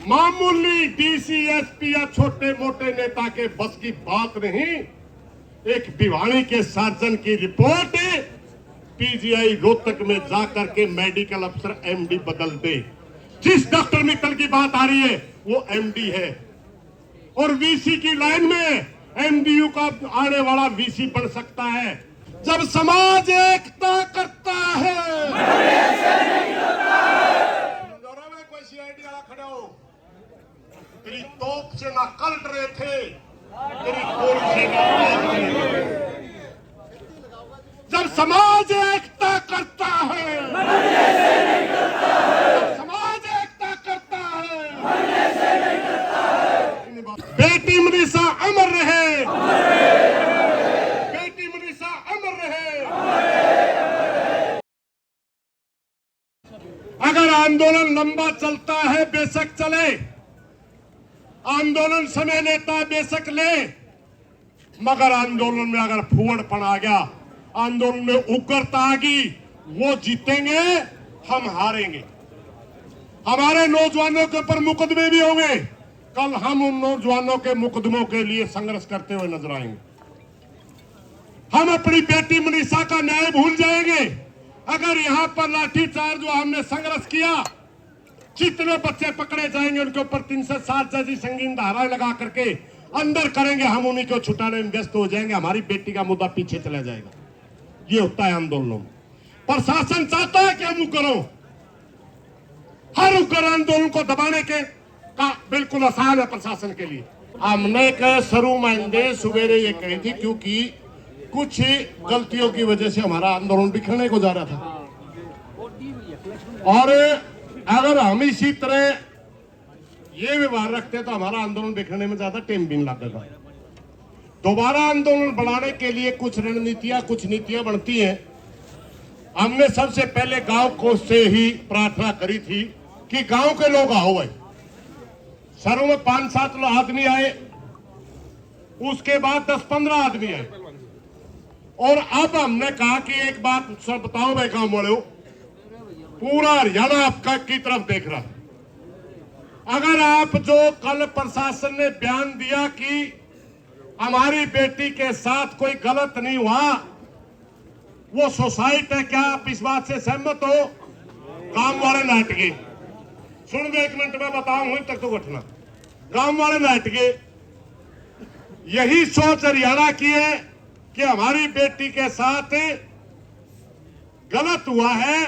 मामूली DC SP या छोटे मोटे नेता के बस की बात नहीं। एक भिवानी के सर्जन की रिपोर्ट पीजीआई रोहतक में जाकर के मेडिकल अफसर एमडी बदल दे। जिस डॉक्टर मित्तल की बात आ रही है वो एमडी है, और वीसी की लाइन में एमडीयू का आने वाला वीसी बन सकता है। जब समाज एकता करता है, में कोई सीआईडी वाला खड़ा हो, तेरी तोप से ना कल डरे थे, तेरी गोली से ना मार रहे थे। जब समाज एकता करता है, समाज एकता करता है, बेटी मनीषा अमर रहे, बेटी मनीषा अमर रहे। अगर आंदोलन लंबा चलता है बेशक चले, आंदोलन समय लेता है बेशक ले, मगर आंदोलन में अगर फूहड़पन आ गया, आंदोलन में उग्रता आ गई, वो जीतेंगे, हम हारेंगे। हमारे नौजवानों के ऊपर मुकदमे भी होंगे, कल हम उन नौजवानों के मुकदमों के लिए संघर्ष करते हुए नजर आएंगे। हम अपनी बेटी मनीषा का न्याय भूल जाएंगे अगर यहां पर लाठीचार्ज जो हमने संघर्ष किया, जितने बच्चे पकड़े जाएंगे उनके ऊपर 360 जैसी संगीन धाराएं लगा करके अंदर करेंगे, हम उन्हीं को छुटाने में व्यस्त हो जाएंगे, हमारी बेटी का मुद्दा पीछे चला जाएगा। ये होता है आंदोलनों में। प्रशासन चाहता है कि हम उग्र हों, हर उग्र आंदोलन को दबाने के का बिल्कुल आसान है प्रशासन के लिए। हमने कहा शुरू में सवेरे ये कही थी, क्योंकि कुछ गलतियों की वजह से हमारा आंदोलन बिखरने को जा रहा था, और अगर हम इसी तरह ये व्यवहार रखते तो हमारा आंदोलन बिखरने में ज्यादा टाइम भी नहीं लगेगा। दोबारा आंदोलन बढ़ाने के लिए कुछ रणनीतियां, कुछ नीतियां बनती हैं। हमने सबसे पहले गांव को से ही प्रार्थना करी थी कि गांव के लोग आओ भाई। शहरों में 5-7 आदमी आए, उसके बाद 10-15 आदमी आए, और अब हमने कहा कि एक बात सर बताओ भाई गांव वालों, पूरा हरियाणा आपका की तरफ देख रहा। अगर आप जो कल प्रशासन ने बयान दिया कि हमारी बेटी के साथ कोई गलत नहीं हुआ, वो सोसाइटी है, क्या आप इस बात से सहमत हो? गांव वाले नाट गए। सुन दो, 1 मिनट में बताऊं तक तो घटना। गांव वाले नाट गए। यही सोच हरियाणा की है कि हमारी बेटी के साथ गलत हुआ है,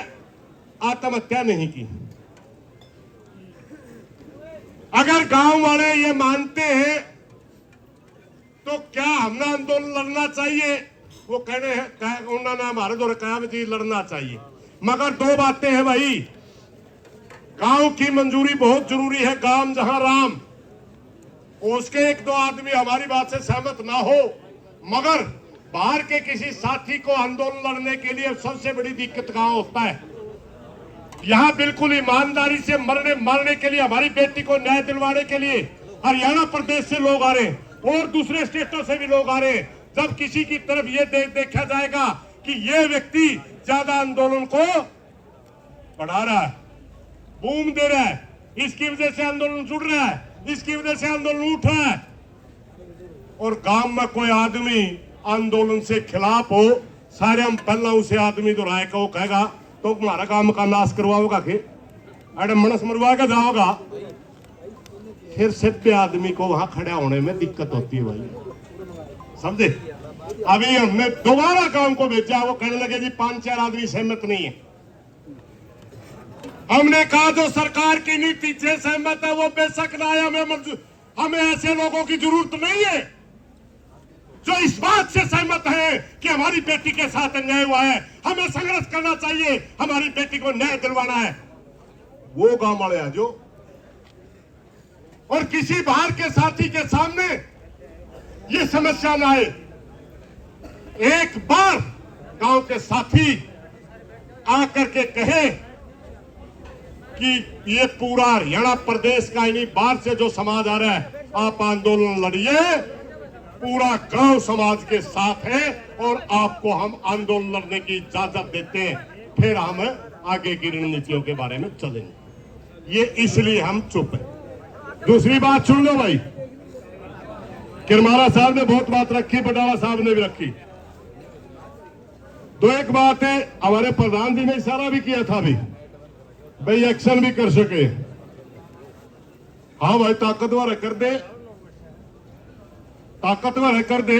आत्महत्या नहीं की। अगर गांव वाले ये मानते हैं तो क्या हमने आंदोलन लड़ना चाहिए? वो कहने हैं, उन्होंने हमारे द्वारा कहा जी लड़ना चाहिए, मगर 2 बातें हैं भाई। गांव की मंजूरी बहुत जरूरी है, गांव जहां राम। उसके 1-2 आदमी हमारी बात से सहमत ना हो, मगर बाहर के किसी साथी को आंदोलन लड़ने के लिए सबसे बड़ी दिक्कत कहां होता है? यहां बिल्कुल ईमानदारी से मरने के लिए, हमारी बेटी को न्याय दिलवाने के लिए हरियाणा प्रदेश से लोग आ रहे हैं और दूसरे स्टेटों से भी लोग आ रहे हैं। जब किसी की तरफ ये देखा जाएगा कि ये व्यक्ति ज्यादा आंदोलन को बढ़ा रहा है, बूम दे रहा है, इसकी वजह से आंदोलन जुड़ रहा है, इसकी वजह से आंदोलन उठ रहा है, और गांव में कोई आदमी आंदोलन से खिलाफ हो, सारे हम पहला उसे आदमी जो राय का वो कहेगा तो तुम्हारा काम का नाश करवाओगा, अरे मनस मरवा के जाओगा, फिर सभ्य आदमी को वहां खड़ा होने में दिक्कत होती है भाई, समझे? अभी हमने दोबारा गांव को भेजा, वो कहने लगे जी 5-4 आदमी सहमत नहीं है। हमने कहा जो सरकार की नीति से सहमत है वो बेशक ना आए, हमें ऐसे लोगों की जरूरत नहीं है जो इस बात से सहमत है कि हमारी बेटी के साथ अन्याय हुआ है, हमें संघर्ष करना चाहिए, हमारी बेटी को न्याय दिलवाना है। वो गांव वाले आ जो, और किसी बाहर के साथी के सामने ये समस्या ना आए। एक बार गांव के साथी आकर के कहे कि ये पूरा हरियाणा प्रदेश का ही नहीं, बाहर से जो समाज आ रहा है, आप आंदोलन लड़िए, पूरा गांव समाज के साथ है और आपको हम आंदोलन लड़ने की इजाजत देते हैं, फिर हम आगे की रणनीतियों के बारे में चलेंगे। ये इसलिए हम चुप हैं। दूसरी बात सुन लो भाई, किरमारा साहब ने बहुत बात रखी, बटाला साहब ने भी रखी। तो एक बात है, हमारे प्रधान जी ने इशारा भी किया था अभी, भाई एक्शन भी कर सके। हाँ भाई, ताकतवर है, कर दे, ताकतवर है, कर दे।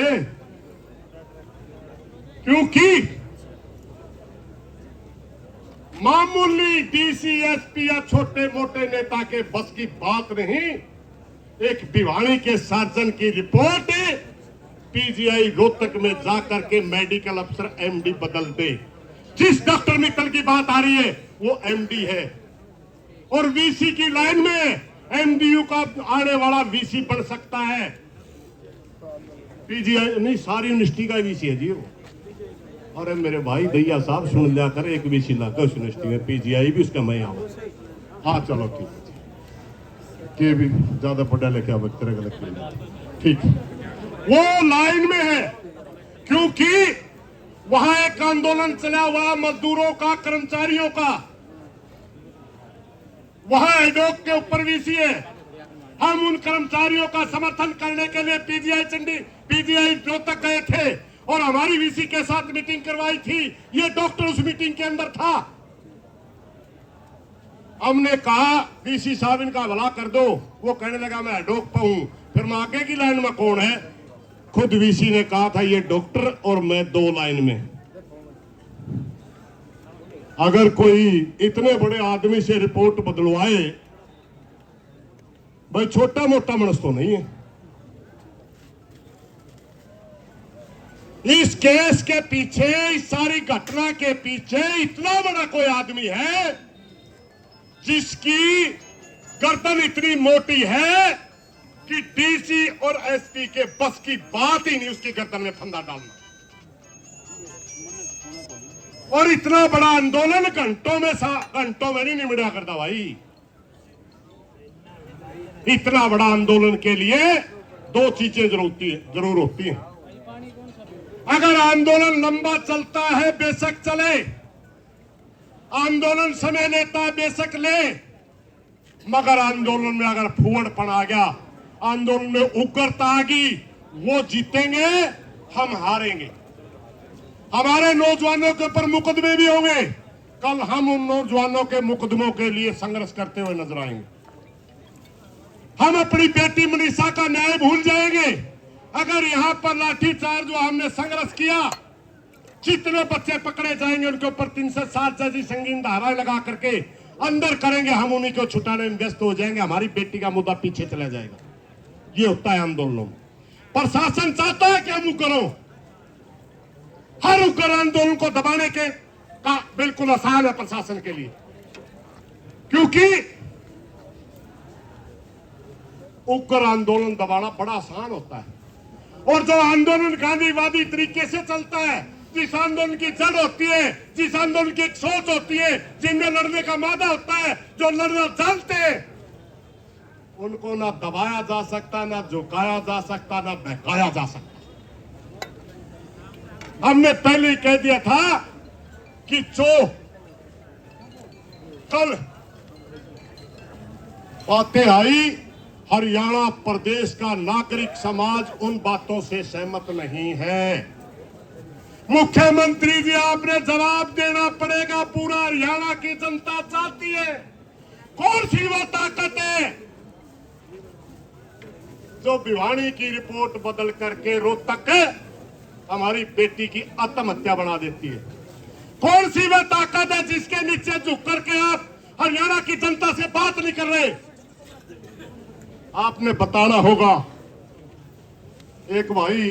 क्योंकि मामूली डीसी एसपी या छोटे मोटे नेता के बस की बात नहीं। एक भिवानी के सर्जन की रिपोर्ट पीजीआई रोहतक में जाकर के मेडिकल अफसर एमडी बदल दे। जिस डॉक्टर मित्तल की बात आ रही है वो एमडी है, और वीसी की लाइन में एमडीयू का आने वाला वीसी बन सकता है। पीजीआई नहीं, सारी यूनिवर्सिटी का वीसी है जी वो। अरे मेरे भाई दैया साहब सुन लिया कर, एक वीसी लगा उस यूनिवर्सिटी में, पीजीआई भी उसका मैं आऊँ। हाँ चलो ठीक है, के भी ज्यादा पढ़ा लिखा वक्त ठीक है, वो लाइन में है। क्योंकि वहां एक आंदोलन चला हुआ मजदूरों का, कर्मचारियों का, वहां एडोक के ऊपर वीसी है। हम उन कर्मचारियों का समर्थन करने के लिए पीजीआई रोहतक गए थे और हमारी वीसी के साथ मीटिंग करवाई थी। ये डॉक्टर उस मीटिंग के अंदर था। हमने कहा वीसी साहब इनका भला कर दो, वो कहने लगा मैं एडोक पे हूं। फिर मैं आगे की लाइन में कौन है? खुद वीसी ने कहा था ये डॉक्टर और मैं दो लाइन में। अगर कोई इतने बड़े आदमी से रिपोर्ट बदलवाए, भाई छोटा मोटा मनुष्य तो नहीं है। इस केस के पीछे, इस सारी घटना के पीछे इतना बड़ा कोई आदमी है जिसकी गर्दन इतनी मोटी है कि डीसी और एसपी के बस की बात ही नहीं उसकी गर्दन में फंदा डालना। और इतना बड़ा आंदोलन घंटों में नहीं निमटा करता भाई। इतना बड़ा आंदोलन के लिए दो चीजें जरूर होती हैं। अगर आंदोलन लंबा चलता है बेशक चले, आंदोलन समय लेता है बेशक ले, मगर आंदोलन में अगर फूहड़पन आ गया, आंदोलन में उग्रता आ गई, वो जीतेंगे, हम हारेंगे। हमारे नौजवानों के ऊपर मुकदमे भी होंगे। कल हम उन नौजवानों के मुकदमों के लिए संघर्ष करते हुए नजर आएंगे। हम अपनी बेटी मनीषा का न्याय भूल जाएंगे अगर यहां पर लाठीचार्ज जो हमने संघर्ष किया। जितने बच्चे पकड़े जाएंगे उनके ऊपर 307 जैसी संगीन धाराएं लगा करके अंदर करेंगे, हम उन्हीं को छुटाने में व्यस्त हो जाएंगे। हमारी बेटी का मुद्दा पीछे चला जाएगा। ये होता है आंदोलनों में। प्रशासन चाहता है कि हम उग्र, हर उग्र आंदोलन को दबाने के का बिल्कुल आसान है प्रशासन के लिए, क्योंकि उग्र आंदोलन दबाना बड़ा आसान होता है। और जो आंदोलन गांधीवादी तरीके से चलता है, जिस आंदोलन की जड़ होती है, जिस आंदोलन की एक सोच होती है, जिनमें लड़ने का मादा होता है, जो लड़ना जानते हैं, उनको ना दबाया जा सकता, ना झुकाया जा सकता, ना बहकाया जा सकता। हमने पहले ही कह दिया था कि जो कल बातें आई, हरियाणा प्रदेश का नागरिक समाज उन बातों से सहमत नहीं है। मुख्यमंत्री जी, आपने जवाब देना पड़ेगा। पूरा हरियाणा की जनता चाहती है। कौन सी वो ताकत है जो भिवानी की रिपोर्ट बदल करके रोहतक हमारी बेटी की आत्महत्या बना देती है? कौन सी वह ताकत है जिसके नीचे झुक करके आप हरियाणा की जनता से बात नहीं कर रहे? आपने बताना होगा। एक भाई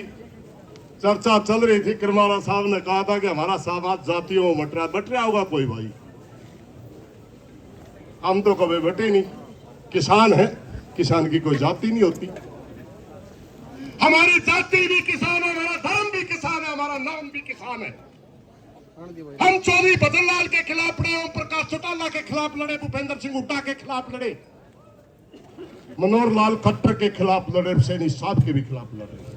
चर्चा चल रही थी, किरमारा साहब ने कहा था कि हमारा समाज जातियों में बट रहा होगा कोई भाई। हम तो कभी बटे नहीं, किसान है, किसान की कोई जाति नहीं होती। हमारी जाति भी किसान है, हमारा धर्म भी किसान है, हमारा नाम भी किसान है। हम चौधरी भजन लाल के खिलाफ लड़े, ओम प्रकाश चौटाला के खिलाफ लड़े, भूपेंद्र सिंह हुड्डा के खिलाफ लड़े, मनोहर लाल खट्टर के खिलाफ लड़े, सैनी साहब के भी खिलाफ लड़े।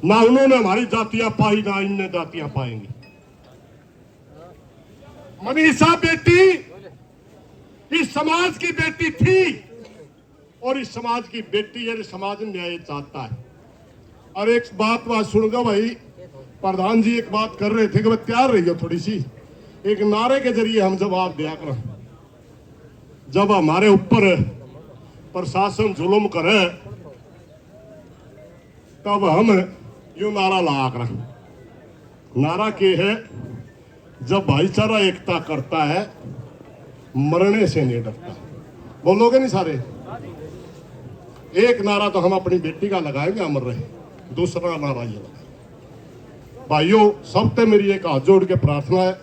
ना उन्होंने हमारी जातियां पाई, ना इनने जातियां पाएंगी। मनीषा बेटी इस समाज की बेटी थी और इस समाज की बेटी है, समाज न्याय चाहता है। और एक बात सुन दो भाई, प्रधान जी एक बात कर रहे थे कि तैयार रही हो थोड़ी सी, एक नारे के जरिए हम जवाब दिया करें। जब हमारे ऊपर प्रशासन जुल्म करे तब हम यू नारा लगा कर। नारा के है, जब भाईचारा एकता करता है मरने से नहीं डरता। बोलोगे नहीं सारे? एक नारा तो हम अपनी बेटी का लगाएंगे अमर रहे, दूसरा नारा ये लगाएंगे। भाइयों सबसे मेरी एक हाथ जोड़ के प्रार्थना है,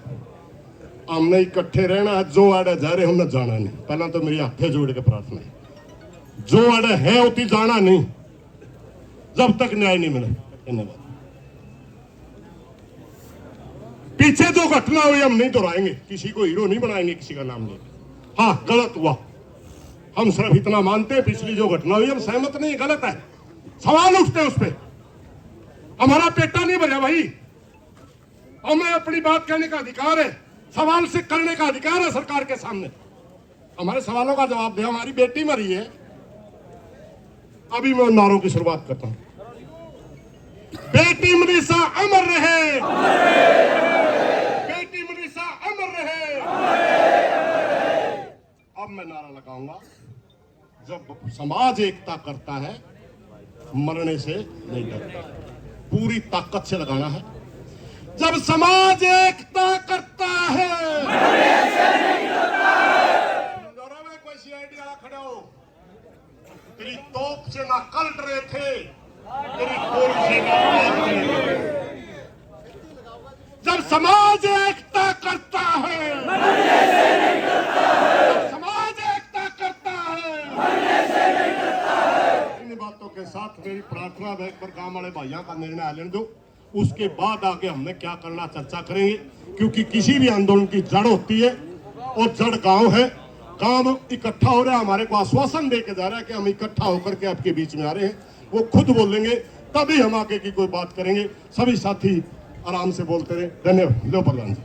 हमने इकट्ठे रहना है। जो आड़े जा रहे हमने जाना नहीं। पहला तो मेरी हाथे जोड़ के प्रार्थना है, जो आड़े है उती जाना नहीं जब तक न्याय नहीं मिले। धन्यवाद। पीछे जो घटना हुई हम नहीं दोहराएंगे, किसी को हीरो नहीं बनाएंगे, किसी का नाम नहीं। हाँ गलत हुआ, हम सिर्फ इतना मानते हैं। पिछली जो घटना हुई हम सहमत नहीं, गलत है। सवाल उठते हैं उस पर, हमारा पेटा नहीं भरा भाई। हमें अपनी बात कहने का अधिकार है, सवाल से करने का अधिकार है सरकार के सामने। हमारे सवालों का जवाब दे। हमारी बेटी मरी है। अभी मैं उन नारों की शुरुआत करता हूं। बेटी मनीषा अमर रहे, बेटी मनीषा अमर रहे। अब मैं नारा लगाऊंगा, जब समाज एकता करता है मरने से नहीं डरता। पूरी ताकत से लगाना है। जब समाज एकता करता है मरने से नहीं डरता है। में कोई सीआईडी वाला खड़े हो, तेरी तोप से ना कल डरे थे, तेरी गोली से ना डरे थे। जब समाज एकता करता है मरने से नहीं डरता है, जब समाज एकता करता है मरने से नहीं डरता है। इन बातों के साथ मेरी प्रार्थना है, एक बार गांव वाले भाइयों का निर्णय लेने दो, उसके बाद आगे हमने क्या करना चर्चा करेंगे। क्योंकि किसी भी आंदोलन की जड़ होती है और जड़ गांव है। गांव इकट्ठा हो रहा है, हमारे को आश्वासन दे के जा रहा है कि हम इकट्ठा होकर के आपके बीच में आ रहे हैं। वो खुद बोलेंगे तभी हम आगे की कोई बात करेंगे। सभी साथी आराम से बोलते रहे। धन्यवाद। लो प्रधान जी।